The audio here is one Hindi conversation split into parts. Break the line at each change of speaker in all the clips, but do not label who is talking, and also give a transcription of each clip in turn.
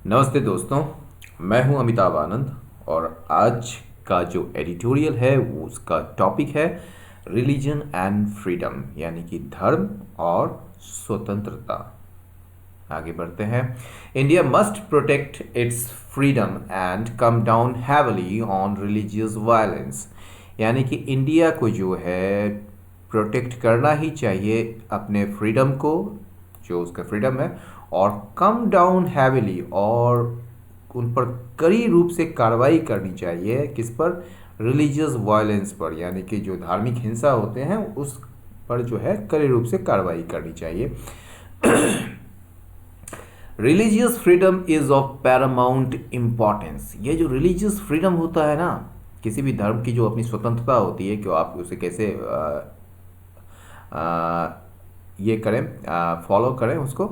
नमस्ते दोस्तों। मैं हूं अमिताभ आनंद और आज का जो एडिटोरियल है वो उसका टॉपिक है रिलीजन एंड फ्रीडम, यानी कि धर्म और स्वतंत्रता। आगे बढ़ते हैं। India must protect it's freedom and come down heavily on religious violence, यानी कि इंडिया को जो है प्रोटेक्ट करना ही चाहिए अपने फ्रीडम को, जो उसका फ्रीडम है, और कम डाउन हैविली, और उन पर कड़ी रूप से कार्रवाई करनी चाहिए। किस पर? रिलीजियस वायलेंस पर, यानी कि जो धार्मिक हिंसा होते हैं उस पर जो है कड़ी रूप से कार्रवाई करनी चाहिए। Religious freedom is of Paramount importance. ये जो रिलीजियस फ्रीडम होता है ना, किसी भी धर्म की जो अपनी स्वतंत्रता होती है कि आप उसे कैसे ये करें, फॉलो करें उसको,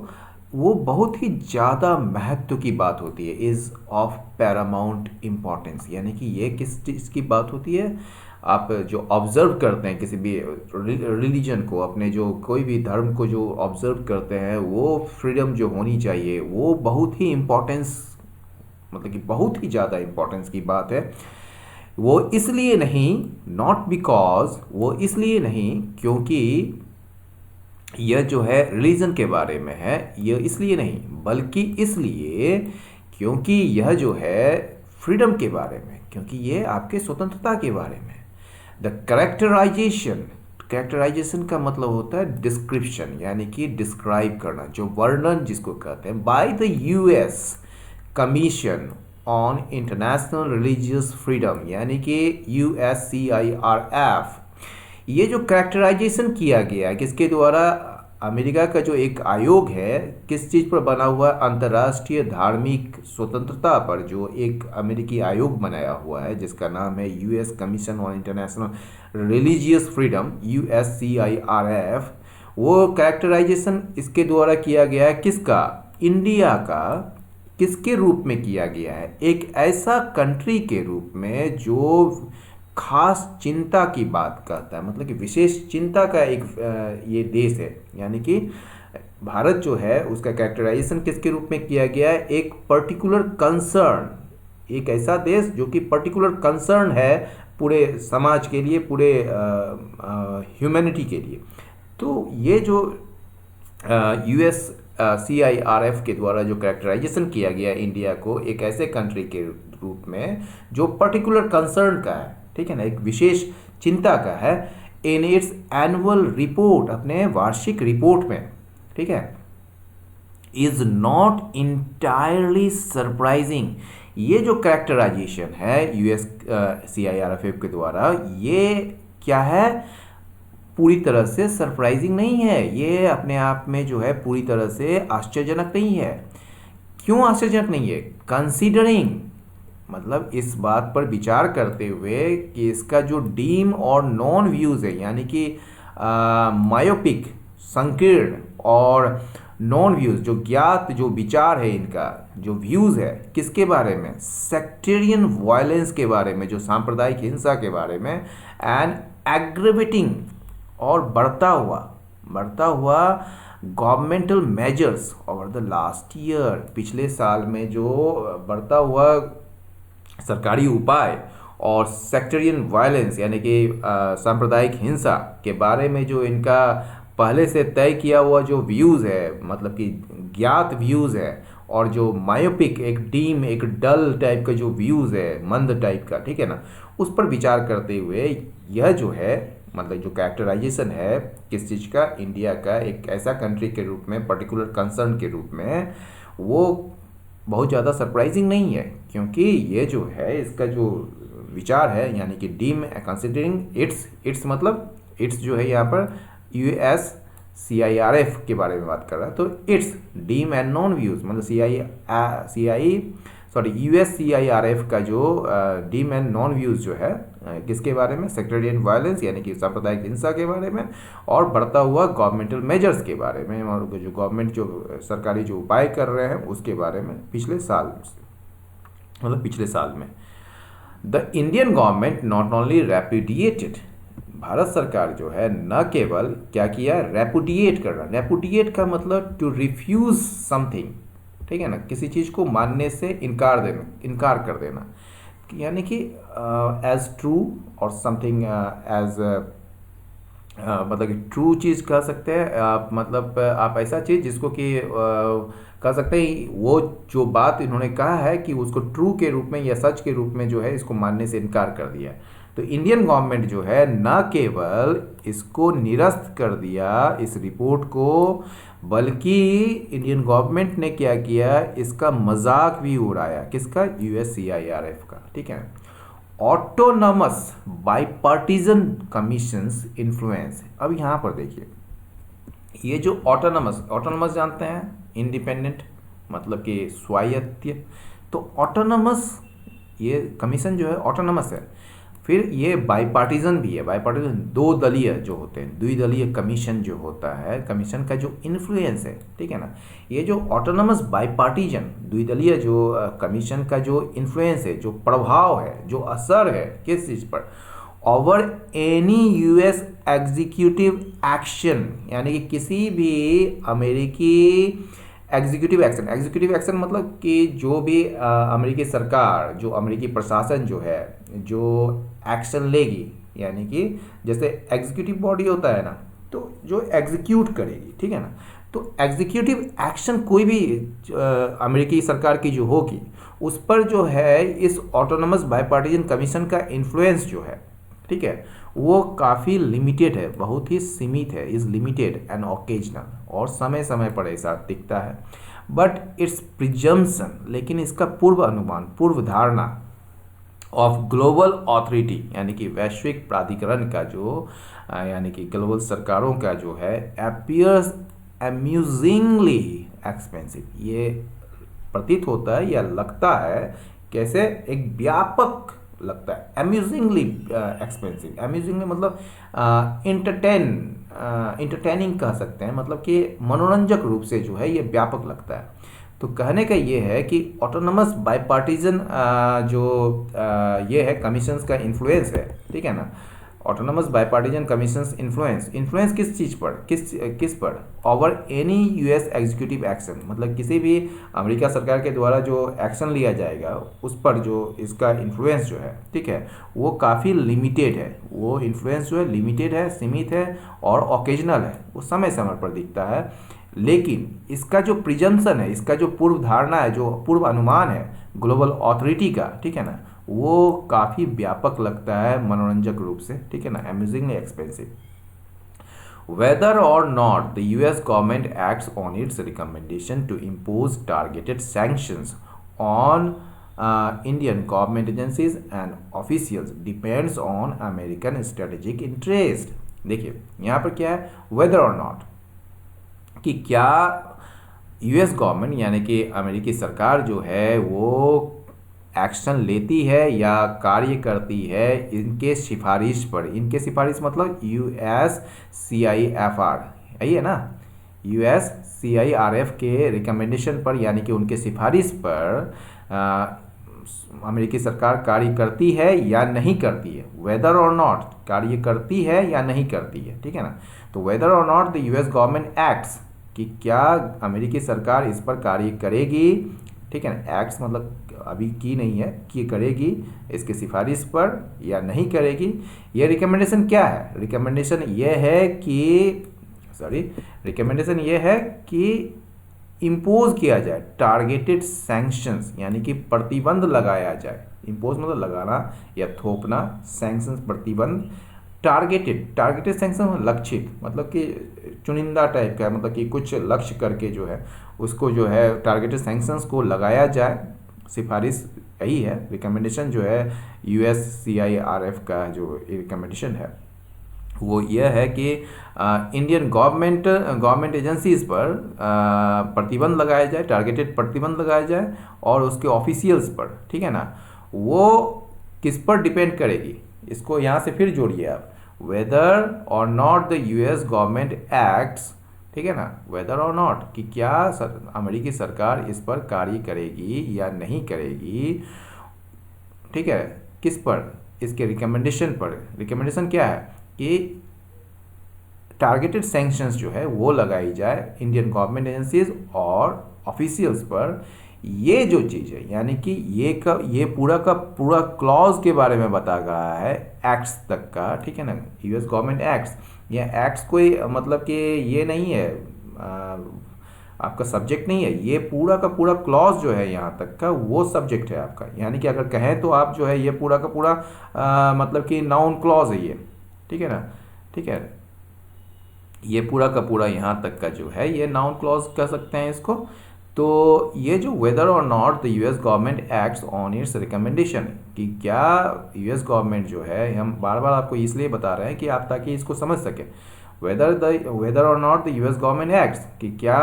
वो बहुत ही ज़्यादा महत्व की बात होती है। इज़ ऑफ पैरामाउंट इम्पॉर्टेंस, यानी कि ये किस चीज़ की बात होती है? आप जो ऑब्ज़र्व करते हैं किसी भी रिलीजन को, अपने जो कोई भी धर्म को जो ऑब्ज़र्व करते हैं, वो फ्रीडम जो होनी चाहिए वो बहुत ही इम्पोर्टेंस, मतलब कि बहुत ही ज़्यादा इम्पोर्टेंस की बात है। वो इसलिए नहीं, नॉट बिकॉज, वो इसलिए नहीं क्योंकि यह जो है रिलीजन के बारे में है, यह इसलिए नहीं बल्कि इसलिए क्योंकि यह जो है फ्रीडम के बारे में, क्योंकि ये आपके स्वतंत्रता के बारे में। द कैरेक्टराइजेशन, कैरेक्टराइजेशन का मतलब होता है डिस्क्रिप्शन, यानी कि डिस्क्राइब करना, जो वर्णन जिसको कहते हैं, by the US commission on international religious freedom, यानी कि USCIRF। ये जो कैरेक्टराइजेशन किया गया है किसके द्वारा? अमेरिका का जो एक आयोग है, किस चीज़ पर बना हुआ है? अंतर्राष्ट्रीय धार्मिक स्वतंत्रता पर जो एक अमेरिकी आयोग बनाया हुआ है जिसका नाम है US commission on international religious freedom, USCIRF। वो कैरेक्टराइजेशन इसके द्वारा किया गया है किसका? इंडिया का। किसके रूप में किया गया है? एक ऐसा कंट्री के रूप में जो खास चिंता की बात करता है, मतलब कि विशेष चिंता का एक ये देश है, यानी कि भारत जो है उसका कैरेक्टराइजेशन किसके रूप में किया गया है? एक पर्टिकुलर कंसर्न, एक ऐसा देश जो कि पर्टिकुलर कंसर्न है पूरे समाज के लिए, पूरे ह्यूमैनिटी के लिए। तो ये जो USCIRF के द्वारा जो कैरेक्टराइजेशन किया गया इंडिया को एक ऐसे कंट्री के रूप में जो पर्टिकुलर कंसर्न का है, ठीक है ना, एक विशेष चिंता का है, इन इट्स एनुअल रिपोर्ट, अपने वार्षिक रिपोर्ट में, ठीक है, इज नॉट इंटायरली सरप्राइजिंग। ये जो कैरेक्टराइजेशन है USCIRF के द्वारा, ये क्या है? पूरी तरह से सरप्राइजिंग नहीं है, ये अपने आप में जो है पूरी तरह से आश्चर्यजनक नहीं है। क्यों आश्चर्यजनक नहीं है? कंसीडरिंग, मतलब इस बात पर विचार करते हुए कि इसका जो डीम और नॉन व्यूज़ है, यानी कि मायोपिक, संकीर्ण, और नॉन व्यूज़ जो ज्ञात जो विचार है, इनका जो व्यूज़ है किसके बारे में? सेक्टेरियन वायलेंस के बारे में, जो सांप्रदायिक हिंसा के बारे में, एंड एग्रेवेटिंग, और बढ़ता हुआ governmental measures over the last year, पिछले साल में जो बढ़ता हुआ सरकारी उपाय, और सेक्टेरियन वायलेंस यानी कि सांप्रदायिक हिंसा के बारे में जो इनका पहले से तय किया हुआ जो व्यूज़ है, मतलब कि ज्ञात व्यूज़ है, और जो मायोपिक, एक डीम, एक डल टाइप का जो व्यूज़ है, मंद टाइप का, ठीक है ना, उस पर विचार करते हुए यह जो है, मतलब जो कैरेक्टराइजेशन है किस चीज़ का? इंडिया का एक ऐसा कंट्री के रूप में, पर्टिकुलर कंसर्न के रूप में, वो बहुत ज़्यादा सरप्राइजिंग नहीं है, क्योंकि ये जो है इसका जो विचार है, यानी कि डीम कंसिडरिंग इट्स मतलब इट्स जो है यहाँ पर USCIRF के बारे में बात कर रहा है, तो it's deem and non views, मतलब USCIRF का जो डीम एंड नॉन व्यूज़ जो है किसके बारे में? सेक्टेरियन वायलेंस यानी कि सांप्रदायिक हिंसा के बारे में, और बढ़ता हुआ गवर्नमेंटल मेजर्स के बारे में, और जो गवर्नमेंट जो सरकारी जो उपाय कर रहे हैं उसके बारे में पिछले साल, मतलब पिछले साल में। The Indian government not only repudiated, Bharat सरकार जो है न केवल क्या किया? रेपुडिएट करना। रेपुडिएट का मतलब टू रिफ्यूज समथिंग, ठीक है ना, किसी चीज़ को मानने से इनकार कर देना, यानी कि एज ट्रू और समथिंग एज मतलब कि ट्रू चीज़ कह सकते हैं आप, मतलब आप ऐसा चीज़ जिसको कि कह सकते हैं वो जो बात इन्होंने कहा है कि उसको ट्रू के रूप में या सच के रूप में जो है इसको मानने से इनकार कर दिया। तो इंडियन गवर्नमेंट जो है न केवल इसको निरस्त कर दिया इस रिपोर्ट को, बल्कि इंडियन गवर्नमेंट ने क्या किया, इसका मजाक भी उड़ाया। किसका? USCIRF का। ठीक है। Autonomous bipartisan commissions influence. अब यहाँ पर देखिए, ये जो ऑटोनमस जानते हैं, इंडिपेंडेंट मतलब कि स्वायत्त। तो ऑटोनमस ये कमीशन जो है ऑटोनमस है। फिर ये बाईपार्टीजन भी है। बाईपार्टीजन दो दलीय जो होते हैं, द्विदलीय कमीशन जो होता है, कमीशन का जो इन्फ्लुएंस है, ठीक है ना, ये जो ऑटोनमस बाईपार्टीजन द्विदलीय जो कमीशन का जो इन्फ्लुएंस है, जो प्रभाव है, जो असर है किस चीज़ पर, over any US executive action, यानी कि किसी भी अमेरिकी एग्जीक्यूटिव एक्शन मतलब कि जो भी अमेरिकी सरकार, जो अमेरिकी प्रशासन जो है, जो एक्शन लेगी, यानी कि जैसे एग्जीक्यूटिव बॉडी होता है ना, तो जो एग्जीक्यूट करेगी, ठीक है ना, तो एग्जीक्यूटिव एक्शन कोई भी अमेरिकी सरकार की जो होगी उस पर जो है इस ऑटोनमस बाईपार्टीजन कमीशन का इन्फ्लुएंस जो है, ठीक है, वो काफ़ी लिमिटेड है, बहुत ही सीमित है, इज़ लिमिटेड एंड ओकेजनल, और समय समय पर ऐसा दिखता है। बट इट्स प्रिजम्पशन, लेकिन इसका पूर्व अनुमान, पूर्व धारणा ऑफ ग्लोबल ऑथोरिटी, यानी कि वैश्विक प्राधिकरण का जो यानी कि ग्लोबल सरकारों का जो है, अपीयर्स अम्यूजिंगली एक्सपेंसिव, ये प्रतीत होता है या लगता है कैसे, एक व्यापक लगता है, अम्यूजिंगली एक्सपेंसिव। अम्यूजिंगली मतलब इंटरटेनिंग कह सकते हैं, मतलब कि मनोरंजक रूप से जो है ये व्यापक लगता है। तो कहने का ये है कि ऑटोनमस बाईपार्टीजन जो ये है कमीशंस का इन्फ्लुएंस है, ठीक है ना, ऑटोनमस बाईपार्टीजन कमीशंस इन्फ्लुएंस किस चीज़ पर, किस पर, over any US executive action, मतलब किसी भी अमेरिका सरकार के द्वारा जो एक्शन लिया जाएगा उस पर जो इसका इन्फ्लुएंस जो है, ठीक है, वो काफ़ी लिमिटेड है, वो इन्फ्लुएंस जो है लिमिटेड है, सीमित है और ओकेजनल है, वो समय समय पर दिखता है। लेकिन इसका जो प्रिजम्पशन है, इसका जो पूर्व धारणा है, जो पूर्व अनुमान है ग्लोबल ऑथोरिटी का, ठीक है ना, वो काफ़ी व्यापक लगता है मनोरंजक रूप से, ठीक है ना, amusingly expensive. Whether or not the US government acts on its recommendation to impose targeted sanctions on Indian government agencies and officials depends on American strategic interest. देखिए यहाँ पर क्या है, वेदर और नॉट, कि क्या US गवर्नमेंट यानी कि अमेरिकी सरकार जो है वो एक्शन लेती है या कार्य करती है इनके सिफारिश पर। इनके सिफारिश मतलब USCIFR, यही है ना, USCIRF के रिकमेंडेशन पर, यानी कि उनके सिफारिश पर अमेरिकी सरकार कार्य करती है या नहीं करती है। वेदर और नॉट, कार्य करती है या नहीं करती है, ठीक है ना। तो weather or not the US government acts, कि क्या अमेरिकी सरकार इस पर कार्य करेगी, ठीक है ना, एक्ट्स मतलब अभी की नहीं है, कि करेगी इसके सिफारिश पर या नहीं करेगी। ये रिकमेंडेशन क्या है, रिकमेंडेशन ये है कि इम्पोज किया जाए टारगेटेड सैंक्शंस, यानी कि प्रतिबंध लगाया जाए। इम्पोज मतलब लगाना या थोपना, सैंक्शंस प्रतिबंध, टारगेटेड सैंक्शन लक्षित, मतलब कि चुनिंदा टाइप का, मतलब कि कुछ लक्ष्य करके जो है उसको जो है टारगेटेड सैंक्शंस को लगाया जाए। सिफारिश यही है, रिकमेंडेशन जो है USCIRF का जो रिकमेंडेशन है वो यह है कि इंडियन गवर्नमेंट एजेंसीज पर प्रतिबंध लगाया जाए, टारगेटेड प्रतिबंध लगाया जाए, और उसके ऑफिशियल्स पर, ठीक है ना, वो किस पर डिपेंड करेगी, इसको यहाँ से फिर जोड़िए आप, weather or not the US government acts, ठीक है ना, वेदर और नॉट, कि क्या अमेरिकी सरकार इस पर कार्य करेगी या नहीं करेगी, ठीक है, किस पर, इसके रिकमेंडेशन पर। रिकमेंडेशन क्या है कि टारगेटेड सैंक्शंस जो है वो लगाई जाए इंडियन गवर्नमेंट एजेंसीज और ऑफिशियल्स पर ये जो चीज़ है, यानी कि ये पूरा का पूरा क्लॉज के बारे में बता रहा है, एक्ट्स तक का, ठीक है ना, यूएस गवर्नमेंट एक्ट्स। ये एक्ट्स कोई मतलब कि ये नहीं है, आपका सब्जेक्ट नहीं है, ये पूरा का पूरा क्लॉज जो है यहाँ तक का वो सब्जेक्ट है आपका। यानी कि अगर कहें तो आप जो है ये पूरा का पूरा मतलब कि नाउन क्लॉज है ये, ठीक है ना, ठीक है, ये पूरा का पूरा यहाँ तक का जो है ये नाउन क्लॉज कह सकते हैं इसको। तो ये जो weather or not the US government acts on its recommendation, कि क्या यूएस गवर्नमेंट जो है, हम बार बार आपको इसलिए बता रहे हैं कि आप ताकि इसको समझ सकें, weather or not the US government acts, कि क्या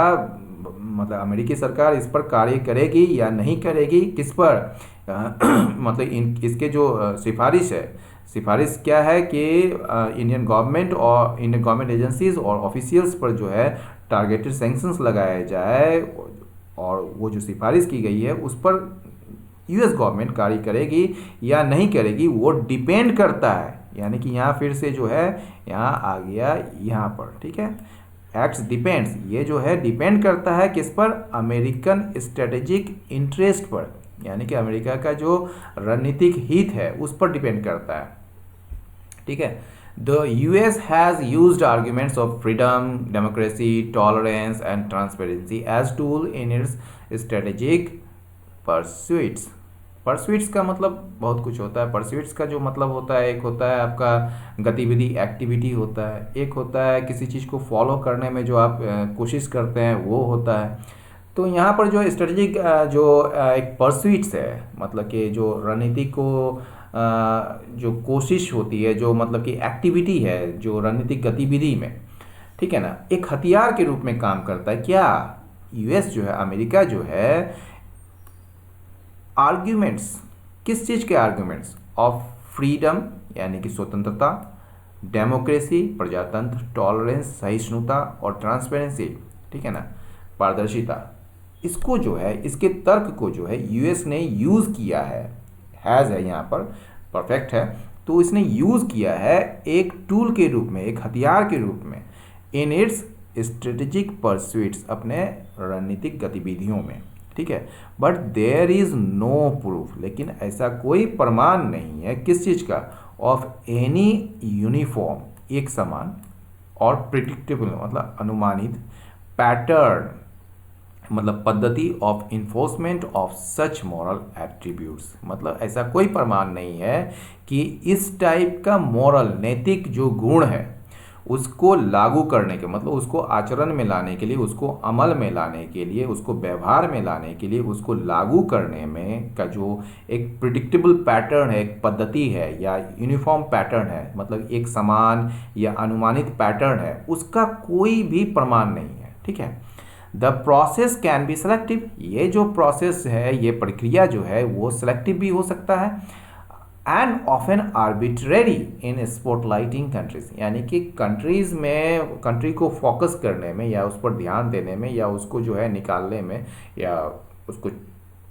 मतलब अमेरिकी सरकार इस पर कार्य करेगी या नहीं करेगी, किस पर मतलब इसके जो सिफारिश है, सिफारिश क्या है कि इंडियन गवर्नमेंट एजेंसीज और ऑफिशियल्स पर जो है टारगेटेड सैंक्शंस लगाए जाए, और वो जो सिफारिश की गई है उस पर यूएस गवर्नमेंट कार्य करेगी या नहीं करेगी, वो डिपेंड करता है। यानी कि यहाँ फिर से जो है यहाँ आ गया यहाँ पर, ठीक है, एक्ट्स डिपेंड्स, ये जो है डिपेंड करता है किस पर, अमेरिकन स्ट्रेटेजिक इंटरेस्ट पर, यानी कि अमेरिका का जो रणनीतिक हित है उस पर डिपेंड करता है, ठीक है। The US has used arguments of freedom, democracy, tolerance and transparency as tool in its strategic pursuits. Pursuits का मतलब बहुत कुछ होता है। परस्यूट्स का जो मतलब होता है, एक होता है आपका गतिविधि, एक्टिविटी होता है, एक होता है किसी चीज़ को फॉलो करने में जो आप कोशिश करते हैं वो होता है। तो यहाँ पर जो स्ट्रेटेजिक जो एक परस्यूट्स है, मतलब कि जो रणनीति को जो कोशिश होती है, जो मतलब कि एक्टिविटी है जो रणनीतिक गतिविधि में, ठीक है ना, एक हथियार के रूप में काम करता है। क्या यूएस जो है, अमेरिका जो है, आर्ग्यूमेंट्स, किस चीज़ के आर्ग्यूमेंट्स, ऑफ फ्रीडम यानी कि स्वतंत्रता, डेमोक्रेसी प्रजातंत्र, टॉलरेंस सहिष्णुता, और ट्रांसपेरेंसी, ठीक है ना, पारदर्शिता, इसको जो है, इसके तर्क को जो है यूएस ने यूज़ किया हैज़ है यहाँ पर, परफेक्ट है, तो इसने यूज़ किया है एक टूल के रूप में, एक हथियार के रूप में, इन इट्स स्ट्रेटेजिक परस्यूट्स, अपने रणनीतिक गतिविधियों में, ठीक है। But there is no proof, लेकिन ऐसा कोई प्रमाण नहीं है किस चीज़ का, ऑफ एनी यूनिफॉर्म, एक समान, और प्रिडिक्टेबल मतलब अनुमानित, पैटर्न मतलब पद्धति, of enforcement of such moral attributes, मतलब ऐसा कोई प्रमाण नहीं है कि इस टाइप का मॉरल, नैतिक जो गुण है उसको लागू करने के, मतलब उसको आचरण में लाने के लिए, उसको अमल में लाने के लिए, उसको व्यवहार में लाने के लिए, उसको लागू करने में का जो एक प्रिडिक्टेबल पैटर्न है, एक पद्धति है, या यूनिफॉर्म पैटर्न है, मतलब एक समान या अनुमानित पैटर्न है, उसका कोई भी प्रमाण नहीं है, ठीक है। The process can be selective, ये जो प्रोसेस है, ये प्रक्रिया जो है वो सेलेक्टिव भी हो सकता है, and often arbitrary in spotlighting countries, यानी कि कंट्रीज में, कंट्री को फोकस करने में, या उस पर ध्यान देने में, या उसको जो है निकालने में, या उसको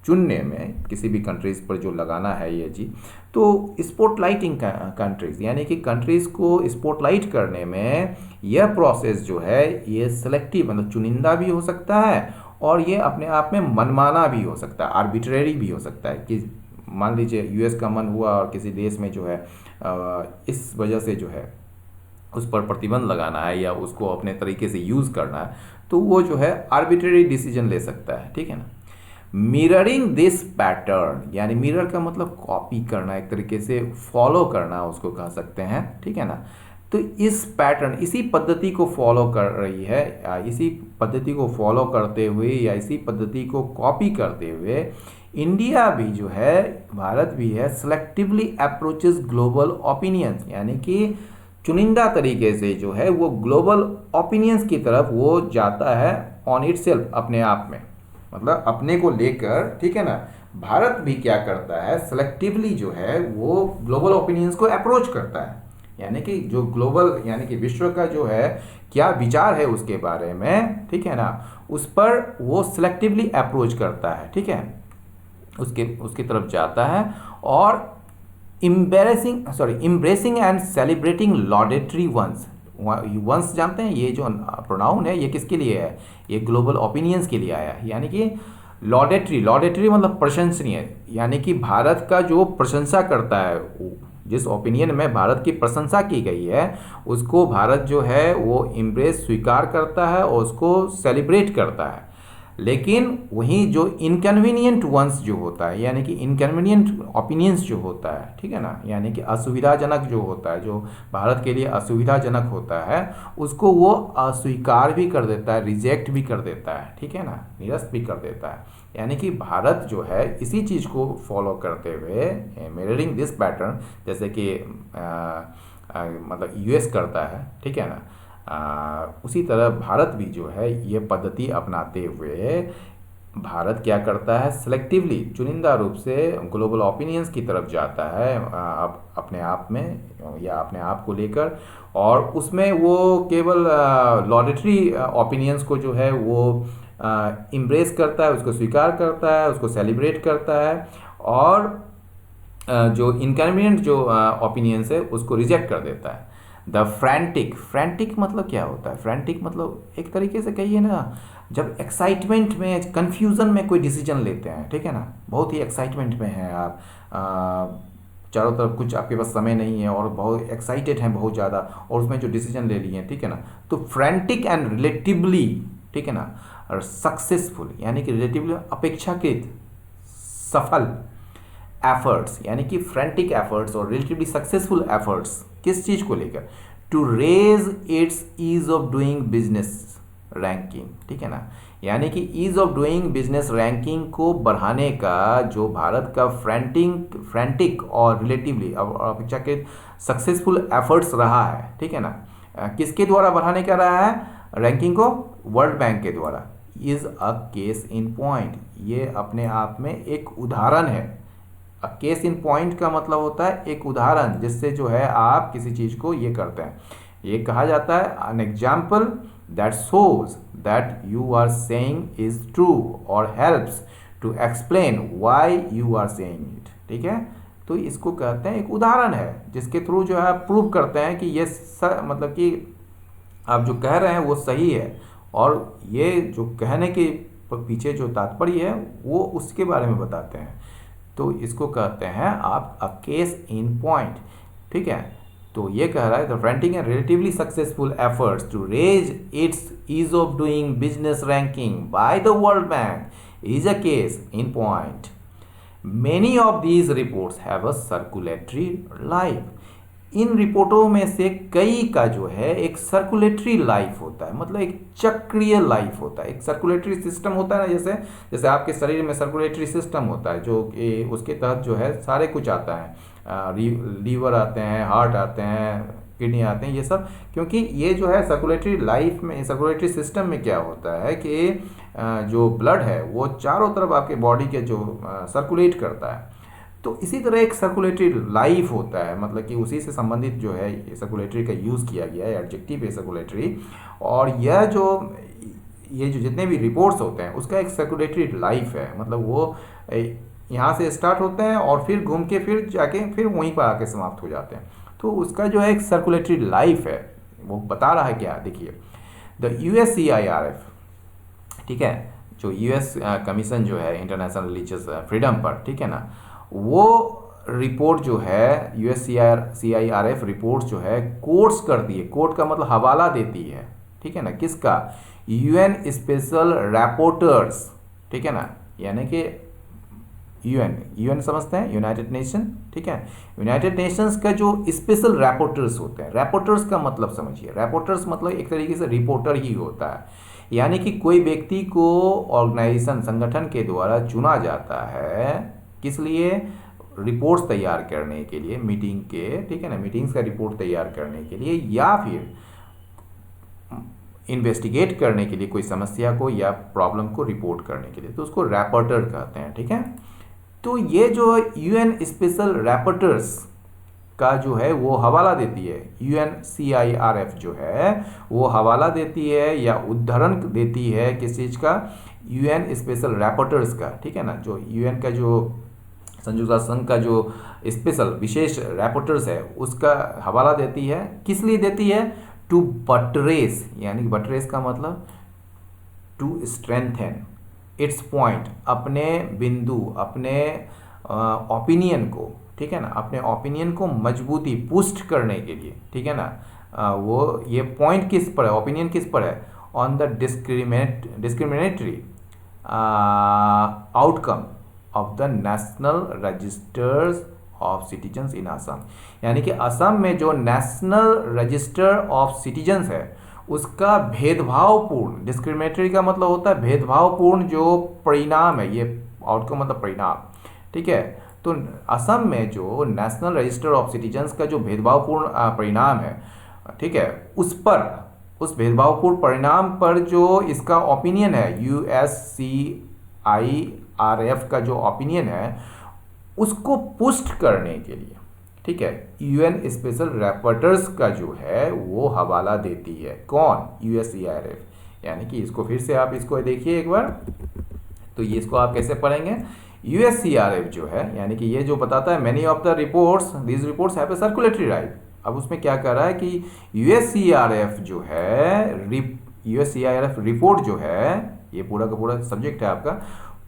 चुनने में, किसी भी कंट्रीज़ पर जो लगाना है ये जी, तो स्पॉटलाइटिंग कंट्रीज़, यानी कि कंट्रीज़ को स्पॉटलाइट करने में यह प्रोसेस जो है ये सेलेक्टिव मतलब चुनिंदा भी हो सकता है, और ये अपने आप में मनमाना भी हो सकता है, आर्बिट्रेरी भी हो सकता है, कि मान लीजिए यूएस का मन हुआ और किसी देश में जो है इस वजह से जो है उस पर प्रतिबंध लगाना है या उसको अपने तरीके से यूज़ करना है, तो वो जो है आर्बिट्रेरी डिसीजन ले सकता है, ठीक है ना। मिररिंग दिस पैटर्न, यानी मिरर का मतलब कॉपी करना, एक तरीके से फॉलो करना उसको कह सकते हैं, ठीक है ना। तो इस पैटर्न, इसी पद्धति को फॉलो कर रही है, या इसी पद्धति को फॉलो करते हुए, या इसी पद्धति को कॉपी करते हुए इंडिया भी जो है, भारत भी है, सेलेक्टिवली अप्रोचेस ग्लोबल ओपिनियंस, यानी कि चुनिंदा तरीके से जो है वो ग्लोबल ओपिनियंस की तरफ वो जाता है, ऑन इटसेल्फ, अपने आप में, मतलब अपने को लेकर, ठीक है ना। भारत भी क्या करता है, सेलेक्टिवली जो है वो ग्लोबल ओपिनियंस को अप्रोच करता है, यानी कि जो ग्लोबल, यानी कि विश्व का जो है क्या विचार है उसके बारे में, ठीक है ना, उस पर वो सेलेक्टिवली अप्रोच करता है, ठीक है, उसकी तरफ जाता है, और embracing and celebrating laudatory ones, ones जानते हैं, ये जो प्रोनाउन है ये किसके लिए है, ये ग्लोबल ओपिनियंस के लिए आया है। यानी कि लॉडेटरी, लॉडेटरी मतलब प्रशंसनीय, यानी कि भारत का जो प्रशंसा करता है, जिस ओपिनियन में भारत की प्रशंसा की गई है उसको भारत जो है वो इम्ब्रेस, स्वीकार करता है और उसको सेलिब्रेट करता है। लेकिन वहीं जो इनकन्वीनियंट वंस जो होता है, यानी कि इनकन्वीनियंट ओपिनियंस जो होता है, ठीक है ना, यानी कि असुविधाजनक जो होता है, जो भारत के लिए असुविधाजनक होता है, उसको वो अस्वीकार भी कर देता है, रिजेक्ट भी कर देता है, ठीक है ना, निरस्त भी कर देता है। यानी कि भारत जो है इसी चीज़ को फॉलो करते हुए, मिररिंग दिस पैटर्न, जैसे कि मतलब यूएस करता है, ठीक है ना, उसी तरह भारत भी जो है ये पद्धति अपनाते हुए भारत क्या करता है, सेलेक्टिवली, चुनिंदा रूप से ग्लोबल ओपिनियंस की तरफ जाता है, अपने आप में या अपने आप को लेकर, और उसमें वो केवल लॉडेटरी ओपिनियंस को जो है वो इम्ब्रेस करता है, उसको स्वीकार करता है, उसको सेलिब्रेट करता है, और जो इनकन्वीनियंट जो ओपिनियंस है उसको रिजेक्ट कर देता है। द फ्रैंटिक, फ्रैंटिक मतलब क्या होता है, फ्रैंटिक मतलब एक तरीके से कहिए ना, जब एक्साइटमेंट में, कन्फ्यूज़न में कोई डिसीजन लेते हैं, ठीक है ना, बहुत ही एक्साइटमेंट में हैं आप, चारों तरफ कुछ आपके पास समय नहीं है और बहुत एक्साइटेड हैं बहुत ज़्यादा, और उसमें जो डिसीजन ले लिए हैं, ठीक है ना, तो फ्रैंटिक एंड रिलेटिवली, ठीक है ना, और सक्सेसफुल, यानी कि रिलेटिवली अपेक्षाकृत सफल एफर्ट्स, यानी कि फ्रैंटिक एफर्ट्स और रिलेटिवली सक्सेसफुल एफर्ट्स किस चीज़ को लेकर, to raise its ease of doing business ranking, ठीक है ना, यानी कि ease of doing business ranking को बढ़ाने का जो भारत का फ्रैंटिक और रिलेटिवली अपेक्षाकृत सक्सेसफुल एफर्ट्स रहा है, ठीक है ना, किसके द्वारा बढ़ाने का रहा है रैंकिंग को, वर्ल्ड बैंक के द्वारा, is a case in point, ये अपने आप में एक उदाहरण है। केस इन पॉइंट का मतलब होता है एक उदाहरण, जिससे जो है आप किसी चीज़ को ये करते हैं, ये कहा जाता है an example that shows that you are saying is true और helps to explain why you are saying it, ठीक है, तो इसको कहते हैं एक उदाहरण है, जिसके थ्रू जो है आप प्रूव करते हैं कि ये मतलब कि आप जो कह रहे हैं वो सही है, और ये जो कहने के पीछे जो तात्पर्य है वो उसके बारे में बताते हैं, तो इसको कहते हैं आप अ केस इन पॉइंट, ठीक है। तो ये कह रहा है the fronting and relatively successful efforts to raise its ease of doing business ranking by the world bank is a case in point. Many of these reports have a circulatory life, इन रिपोर्टों में से कई का जो है एक सर्कुलेटरी लाइफ होता है, मतलब एक चक्रीय लाइफ होता है, एक सर्कुलेटरी सिस्टम होता है ना, जैसे जैसे आपके शरीर में सर्कुलेटरी सिस्टम होता है, जो कि उसके तहत जो है सारे कुछ आता है, लीवर आते हैं, हार्ट आते हैं, किडनी आते हैं, ये सब, क्योंकि ये जो है सर्कुलेटरी लाइफ में, सर्कुलेटरी सिस्टम में क्या होता है कि जो ब्लड है वो चारों तरफ आपके बॉडी के जो सर्कुलेट करता है, तो इसी तरह एक सर्कुलेटरी लाइफ होता है, मतलब कि उसी से संबंधित जो है ये सर्कुलेटरी का यूज़ किया गया है, एडजेक्टिव है सर्कुलेटरी, और यह जो ये जो जितने भी रिपोर्ट्स होते हैं उसका एक सर्कुलेटरी लाइफ है, मतलब वो यहाँ से स्टार्ट होते हैं और फिर घूम के फिर जाके फिर वहीं पर आके समाप्त हो जाते हैं, तो उसका जो है एक सर्कुलेटरी लाइफ है। वो बता रहा है क्या, देखिए द USCIRF, ठीक है, जो US कमीशन जो है इंटरनेशनल रिलीजियस फ्रीडम पर, ठीक है ना, वो रिपोर्ट जो है USCIRF रिपोर्ट जो है कोट्स करती है, कोट का मतलब हवाला देती है, ठीक है ना, किसका, UN स्पेशल रैपोर्टर्स, ठीक है ना, यानी कि UN समझते हैं यूनाइटेड नेशन, ठीक है, यूनाइटेड नेशंस का जो स्पेशल रैपोर्टर्स होते हैं, रैपोर्टर्स का मतलब समझिए, रैपोर्टर्स मतलब एक तरीके से रिपोर्टर ही होता है, यानी कि कोई व्यक्ति को ऑर्गेनाइजेशन, संगठन के द्वारा चुना जाता है, किस लिए, रिपोर्ट्स तैयार करने के लिए, मीटिंग के, ठीक है ना, मीटिंग्स का रिपोर्ट तैयार करने के लिए, या फिर इन्वेस्टिगेट करने के लिए कोई समस्या को या प्रॉब्लम को रिपोर्ट करने के लिए, तो उसको रैपोर्टर कहते हैं, ठीक है। तो ये जो UN स्पेशल रैपोर्टर्स का जो है वो हवाला देती है, UNCIRF जो है वो हवाला देती है या उद्धरण देती है किस चीज़ का, UN स्पेशल रैपोर्टर्स का, ठीक है ना, जो UN का जो संयुक्त राष्ट्र संघ का जो स्पेशल विशेष रैपोर्टर्स है उसका हवाला देती है, किस लिए देती है, टू बटरेस, यानी कि बटरेस का मतलब टू स्ट्रेंथन इट्स पॉइंट, अपने बिंदु, अपने ओपिनियन को, ठीक है ना, अपने ओपिनियन को मजबूती पुष्ट करने के लिए, ठीक है ना, वो ये पॉइंट किस पर है, ओपिनियन किस पर है, on the discriminatory outcome of the national registers of citizens in Assam, यानी कि असम में जो नेशनल रजिस्टर ऑफ सिटीजन्स है उसका भेदभावपूर्ण, डिस्क्रिमिनेटरी का मतलब होता है भेदभावपूर्ण जो परिणाम है, ये आउटकम मतलब परिणाम, ठीक है। तो असम में जो नेशनल रजिस्टर ऑफ सिटीजन्स का जो भेदभावपूर्ण परिणाम है, ठीक है, उस पर, उस भेदभावपूर्ण परिणाम पर जो इसका ओपिनियन है, USCIRF का जो ओपिनियन है उसको पुष्ट करने के लिए, ठीक है, UN स्पेशल रैपर्टर्स का जो है वो हवाला देती है। कौन? USCIRF, यानी कि इसको फिर से आप इसको देखिए एक बार, तो ये इसको आप कैसे पढ़ेंगे, USCIRF जो है, यानी कि ये जो बताता है many of the reports, these reports have a circulatory right. अब उसमें क्या कर रहा है कि USCIRF जो है, USCIRF रिपोर्ट जो है, ये पूरा का पूरा सब्जेक्ट है आपका,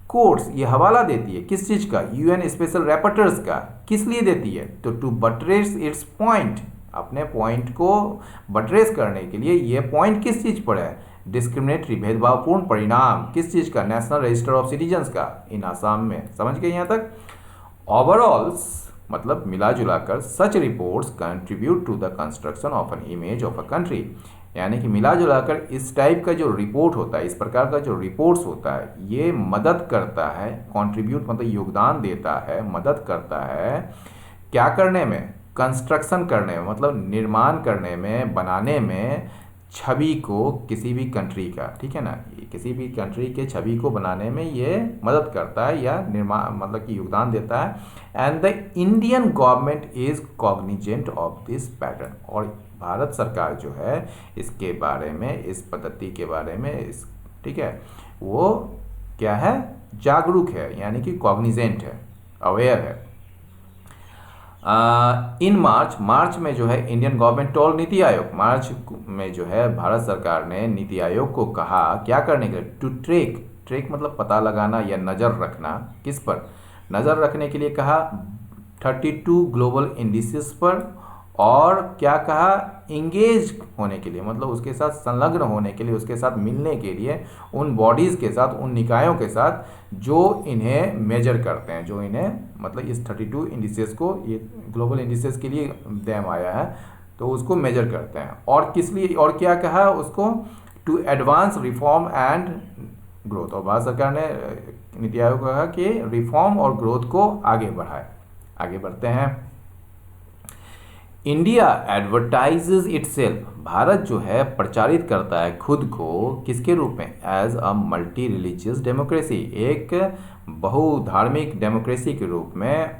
कोर्ट्स ये हवाला देती है किस चीज़ का, UN स्पेशल रैपर्टर्स का। किस लिए देती है? तो टू बटरेस इट्स पॉइंट, अपने पॉइंट को बटरेस करने के लिए। ये पॉइंट किस चीज़ पर है? डिस्क्रिमिनेटरी, भेदभावपूर्ण परिणाम किस चीज़ का? नेशनल रजिस्टर ऑफ सिटीजन्स का इन आसाम में। समझ गए यहाँ तक? ओवरऑल्स मतलब मिला जुलाकर such reports contribute to the construction of an image of a country, यानी कि मिला जुलाकर इस टाइप का जो रिपोर्ट होता है, इस प्रकार का जो रिपोर्ट्स होता है, ये मदद करता है, कंट्रीब्यूट मतलब योगदान देता है, मदद करता है क्या करने में? कंस्ट्रक्शन करने में, मतलब निर्माण करने में, बनाने में छवि को किसी भी कंट्री का, ठीक है ना, किसी भी कंट्री के छवि को बनाने में ये मदद करता है या निर्माण मतलब कि योगदान देता है। And the Indian government is Cognizant of this pattern, और भारत सरकार जो है इसके बारे में, इस पद्धति के बारे में, इस, ठीक है, वो क्या है? जागरूक है, यानी कि कॉग्निजेंट है, अवेयर है। इन मार्च में जो है Indian government toll NITI Aayog, मार्च में जो है भारत सरकार ने नीति आयोग को कहा क्या करने के लिए? टू ट्रेक मतलब पता लगाना या नज़र रखना। किस पर नज़र रखने के लिए कहा? 32 ग्लोबल इंडिसेस पर। और क्या कहा? इंगेज होने के लिए, मतलब उसके साथ संलग्न होने के लिए, उसके साथ मिलने के लिए, उन बॉडीज़ के साथ, उन निकायों के साथ जो इन्हें मेजर करते हैं, जो इन्हें मतलब इस 32 इंडिसेस को, ये ग्लोबल इंडिसेस के लिए दैम आया है, तो उसको मेजर करते हैं। और किस लिए, और क्या कहा उसको? To advance reform and growth. और भारत सरकार ने, नीति आयोग को कहा कि रिफॉर्म और ग्रोथ को आगे बढ़ाए। आगे बढ़ते हैं। इंडिया एडवर्टाइजेज इटसेल्फ, भारत जो है प्रचारित करता है खुद को किसके रूप में? As a multi religious democracy, एक बहुधार्मिक डेमोक्रेसी के रूप में।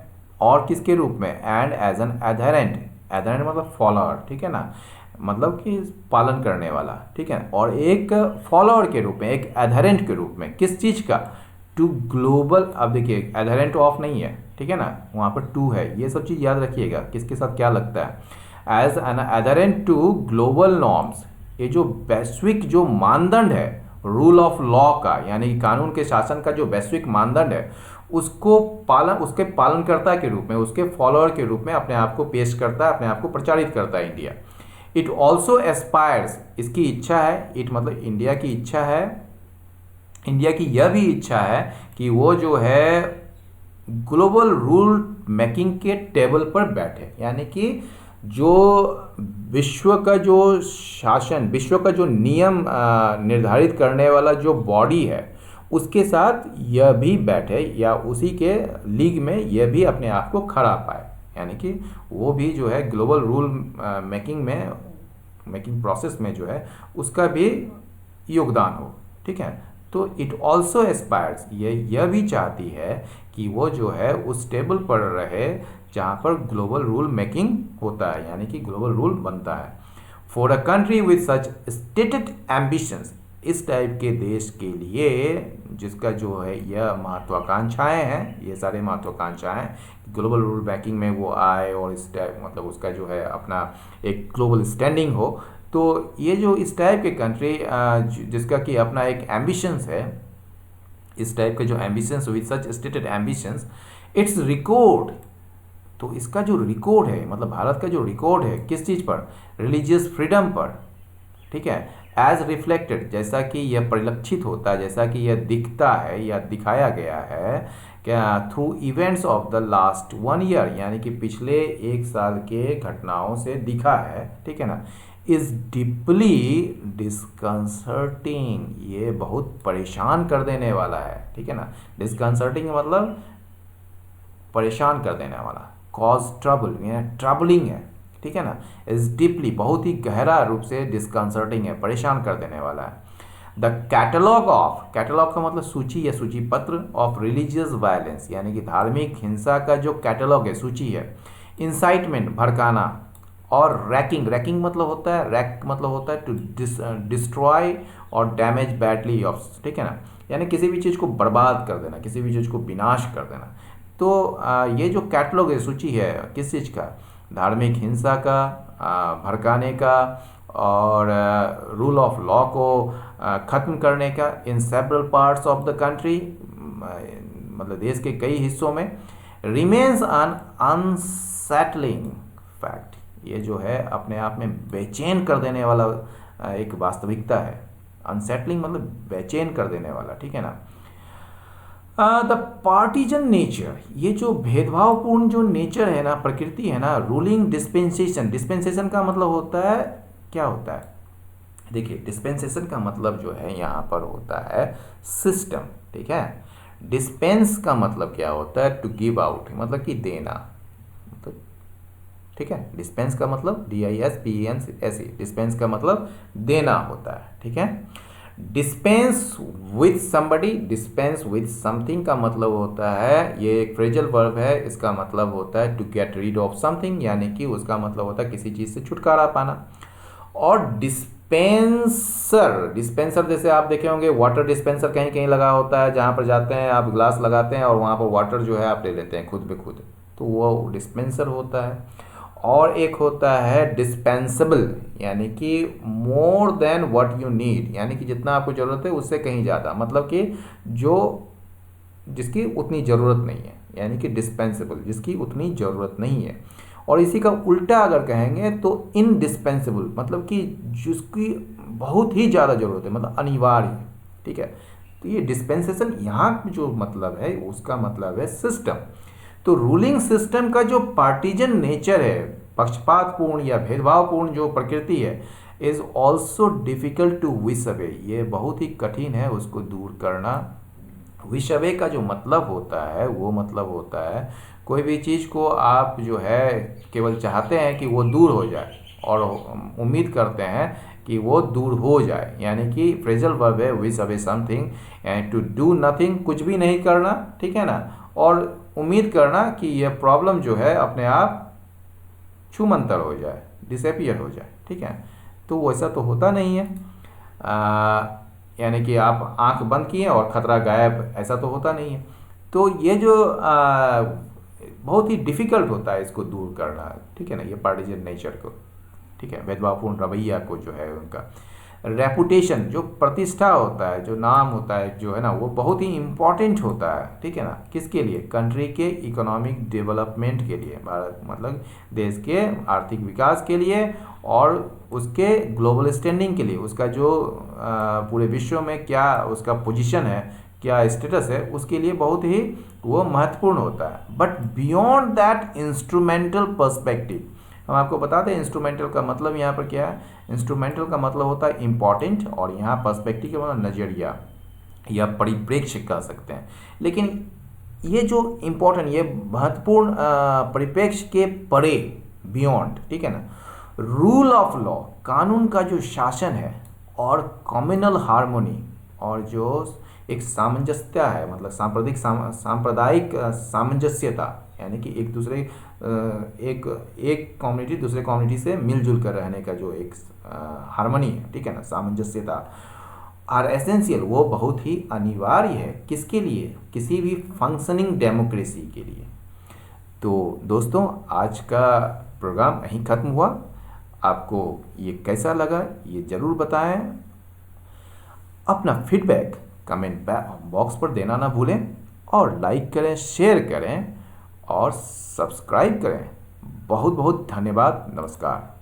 और किसके रूप में? And as an adherent, adherent मतलब फॉलोअर, ठीक है ना, मतलब कि पालन करने वाला, ठीक है। और एक फॉलोअर के रूप में, एक एडहेरेंट के रूप में, किस चीज़ का? टू ग्लोबल, अब देखिए एडहेरेंट ऑफ नहीं है, ठीक है ना, वहाँ पर टू है, ये सब चीज़ याद रखिएगा किसके साथ क्या लगता है। As an adherent to global norms, ये जो वैश्विक जो मानदंड है रूल ऑफ लॉ का, यानी कि कानून के शासन का जो वैश्विक मानदंड है, उसको उसके पालनकर्ता के रूप में, उसके फॉलोअर के रूप में अपने आप को पेश करता है, अपने आप को प्रचारित करता है इंडिया। इट ऑल्सो एस्पायर्स, इसकी इच्छा है, इट मतलब इंडिया की इच्छा है, इंडिया की यह भी इच्छा है कि वो जो है ग्लोबल रूल मेकिंग के टेबल पर बैठे, यानी कि जो विश्व का जो शासन, विश्व का जो नियम निर्धारित करने वाला जो बॉडी है, उसके साथ यह भी बैठे, या उसी के लीग में यह भी अपने आप को खड़ा पाए, यानी कि वो भी जो है ग्लोबल रूल मेकिंग प्रोसेस में जो है उसका भी योगदान हो, ठीक है। तो इट ऑल्सो एस्पायर्स, यह भी चाहती है कि वो जो है उस टेबल पर रहे जहाँ पर ग्लोबल रूल मेकिंग होता है, यानी कि ग्लोबल रूल बनता है। For a country with such stated ambitions, इस टाइप के देश के लिए जिसका जो है यह महत्वाकांक्षाएं हैं, ये सारे महत्वाकांक्षाएं ग्लोबल रूल मेकिंग में वो आए और इस टाइप मतलब उसका जो है अपना एक ग्लोबल स्टैंडिंग हो, तो ये जो इस टाइप के कंट्री जिसका कि अपना एक एम्बिशंस है, इस टाइप के जो ambitions with such stated ambitions, it's record, तो इसका जो रिकॉर्ड है, मतलब भारत का जो रिकॉर्ड है किस चीज़ पर, रिलीजियस फ्रीडम पर, ठीक है, एज रिफ्लेक्टेड, जैसा कि यह परिलक्षित होता है, जैसा कि यह दिखता है या दिखाया गया है क्या, through events of the last 1 year, यानी कि पिछले 1 साल के घटनाओं से दिखा है, ठीक है ना, इज डीपली डिस्कंसर्टिंग, ये बहुत परेशान कर देने वाला है, ठीक है ना, डिस्कंसर्टिंग मतलब परेशान कर देने वाला, कॉज ट्रबल, ये ट्रबलिंग है, ठीक है ना, इज डीपली बहुत ही गहरा रूप से डिस्कंसर्टिंग है, परेशान कर देने वाला है। द कैटलॉग ऑफ, कैटलॉग का मतलब सूची या सूची पत्र, ऑफ रिलीजियस वायलेंस, यानी कि धार्मिक हिंसा का जो कैटलॉग है, सूची है, इंसाइटमेंट भड़काना, और रैकिंग, रैकिंग मतलब होता है, रैक मतलब होता है टू डिस्ट्रॉय और डैमेज बैडली ऑफ, ठीक है ना, यानी किसी भी चीज़ को बर्बाद कर देना, किसी भी चीज़ को विनाश कर देना। तो ये जो कैटलॉग है, सूची है किस चीज़ का, धार्मिक हिंसा का, भड़काने का, और रूल ऑफ लॉ को ख़त्म करने का, in several parts of the country, मतलब देश के कई हिस्सों में, रिमेन्स अन अनसेटलिंग फैक्ट, ये जो है अपने आप में बेचैन कर देने वाला एक वास्तविकता है। अनसेटलिंग मतलब बेचैन कर देने वाला, ठीक है ना। द पार्टीजन नेचर, ये जो भेदभावपूर्ण जो नेचर है ना, प्रकृति है ना, रूलिंग डिस्पेंसेशन, डिस्पेंसेशन का मतलब होता है, क्या होता है, देखिए डिस्पेंसेशन का मतलब जो है यहाँ पर होता है सिस्टम, ठीक है। डिस्पेंस का मतलब क्या होता है, टू गिव आउट, मतलब कि देना, मतलब ठीक है, डिस्पेंस का मतलब DISPENS, डिस्पेंस का मतलब देना होता है, ठीक है। Dispense with somebody, dispense with something का मतलब होता है, ये एक फ्रेजल वर्ब है, इसका मतलब होता है to get rid of something, यानी कि उसका मतलब होता है किसी चीज़ से छुटकारा पाना। और डिस्पेंसर, डिस्पेंसर जैसे आप देखे होंगे वाटर डिस्पेंसर कहीं कहीं लगा होता है, जहाँ पर जाते हैं आप ग्लास लगाते हैं और वहाँ पर वाटर जो है आप ले लेते हैं खुद ब खुद, तो वो डिस्पेंसर होता है। और एक होता है डिस्पेंसेबल, यानी कि more than what you need, यानी कि जितना आपको ज़रूरत है उससे कहीं ज़्यादा, मतलब कि जो जिसकी उतनी ज़रूरत नहीं है, यानी कि डिस्पेंसेबल, जिसकी उतनी ज़रूरत नहीं है। और इसी का उल्टा अगर कहेंगे तो इनडिस्पेंसेबल, मतलब कि जिसकी बहुत ही ज़्यादा ज़रूरत है, मतलब अनिवार्य, ठीक है। तो ये डिस्पेंसेशन यहाँ जो मतलब है उसका मतलब है सिस्टम। तो रूलिंग सिस्टम का जो पार्टीजन नेचर है, पक्षपातपूर्ण या भेदभावपूर्ण जो प्रकृति है, is also difficult to wish away, ये बहुत ही कठिन है उसको दूर करना। विश अवे का जो मतलब होता है वो मतलब होता है कोई भी चीज़ को आप जो है केवल चाहते हैं कि वो दूर हो जाए और उम्मीद करते हैं कि वो दूर हो जाए, यानी कि फ्रेजल वर्ब है wish away something, and to do nothing, कुछ भी नहीं करना, ठीक है ना, और उम्मीद करना कि यह प्रॉब्लम जो है अपने आप छूमंतर हो जाए, डिसअपियर हो जाए, ठीक है। तो वैसा तो होता नहीं है, यानी कि आप आंख बंद किए और ख़तरा गायब, ऐसा तो होता नहीं है। तो ये जो बहुत ही डिफ़िकल्ट होता है इसको दूर करना, ठीक है ना, ये पार्टीजन नेचर को, ठीक है, भेदभावपूर्ण रवैया को जो है उनका। रेपुटेशन, जो प्रतिष्ठा होता है, जो नाम होता है जो है ना, वो बहुत ही इम्पॉर्टेंट होता है, ठीक है ना, किसके लिए, कंट्री के इकोनॉमिक डेवलपमेंट के लिए, भारत मतलब देश के आर्थिक विकास के लिए और उसके ग्लोबल स्टैंडिंग के लिए, उसका जो पूरे विश्व में क्या उसका पोजीशन है, क्या स्टेटस है, उसके लिए बहुत ही वो महत्वपूर्ण होता है। But beyond that instrumental perspective, हम आपको बताते हैं इंस्ट्रूमेंटल का मतलब यहाँ पर क्या है। इंस्ट्रूमेंटल का मतलब होता है इम्पॉर्टेंट, और यहाँ पर्सपेक्टिव का मतलब नज़रिया या परिप्रेक्ष्य कह सकते हैं। लेकिन ये जो इम्पोर्टेंट, ये महत्वपूर्ण परिप्रेक्ष्य के परे, बियॉन्ड, ठीक है ना, रूल ऑफ लॉ, कानून का जो शासन है, और कम्युनल हार्मोनी, और जो एक सामंजस्यता है, मतलब सांप्रदायिक सामंजस्यता, यानी कि एक दूसरे एक कम्युनिटी दूसरे कम्युनिटी से मिलजुल कर रहने का जो एक हार्मनी है, ठीक है ना, सामंजस्यता, आर एसेंशियल, वो बहुत ही अनिवार्य है, किसके लिए, किसी भी फंक्शनिंग डेमोक्रेसी के लिए। तो दोस्तों आज का प्रोग्राम यहीं ख़त्म हुआ। आपको ये कैसा लगा ये ज़रूर बताएं। अपना फीडबैक कमेंट बॉक्स पर देना ना भूलें, और लाइक करें, शेयर करें और सब्सक्राइब करें। बहुत बहुत धन्यवाद। नमस्कार।